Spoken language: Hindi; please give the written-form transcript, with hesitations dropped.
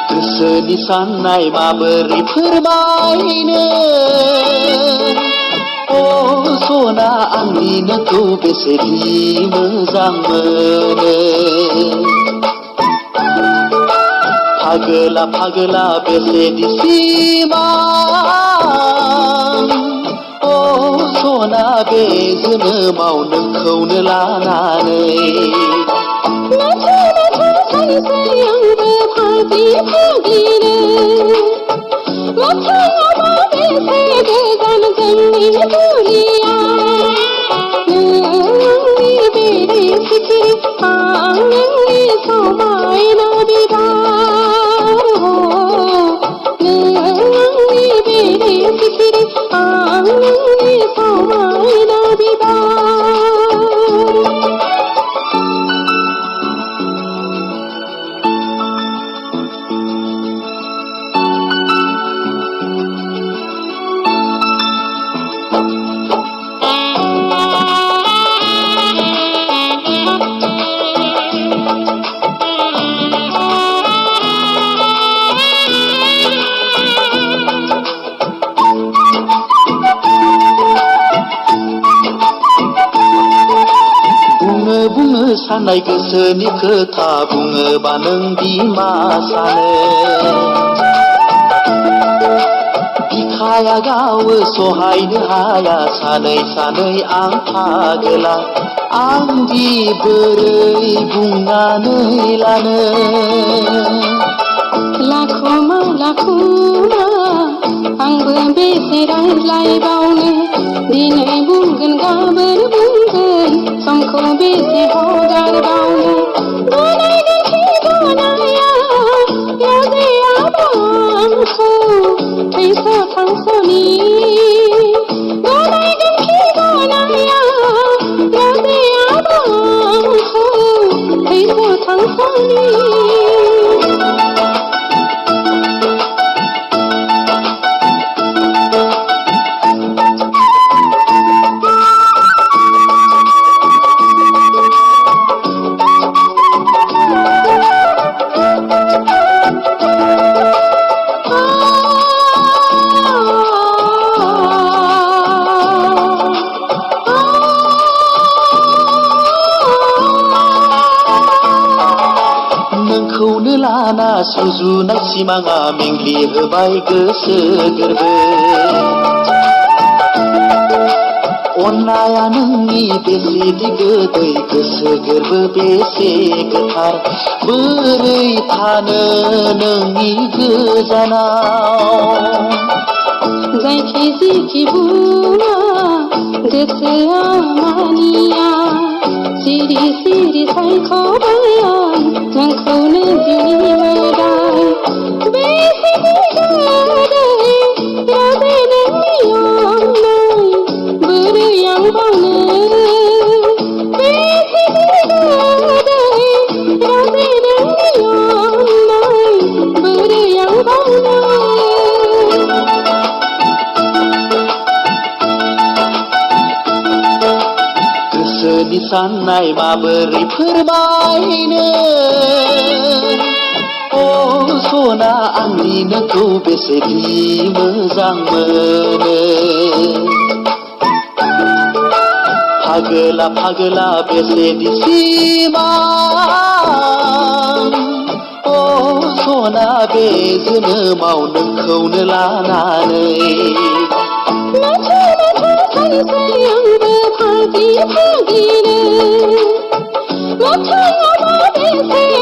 गोसोनि साननाय माबोरै फोरमायनो अ सना आंनि नोंखौ बेसेदि मोजां मोनो फागोला फागोला बेसेदि सिमां अ सना बे जोनोमाव नोंखौनो लानानै बुंनो साननाय गोसोनि खोथा बुङोबा नोंदि मा सानो बिखाया गावो सहायनो हाया सानै सानै आं फागोला आंदि बोरै बुंनानै लानो लाखुमा आंबो बेसे रायज्लायबावनो दिनै बुंगोन गाबोन बुंगोन समखौ बेसे हगारबावनो गनायगोन खि गनाया लाजायाबा आंखौ थैस' थांस'नि गनायगोन खि गनाया लाजायाबा आंखौ थैस' थांस'नि नोंखौनो लाना सुजुनाय सिमाङा मेंग्लि होबाय गोसो गोरबो अननाया नोंनि बेसेदि गोदै गोसो गोरबो बेसे गोथार बोरै थानो नोंनि गोजानाव जायखि जिखि बुङा गोसोआ मानिया सिरि सिरि सायख'बाय नोंखौनो जिउनि मोदाय बेसेदि गोदै राबे नोंनि अननाय बोरै आं बावनो बेसेदि गोदै राबे नोंनि अननाय बोरै आं बावनो गोसोनि साननाय माबोरै फोरमायनो अ सना आंनि नोंखौ बेसेदि मोजां मोनो फागोला फागोला बेसेदि सिमां अ सना बे जोनोमाव नोंखौनो लानानै फागिनो मोखाङाबा बेसे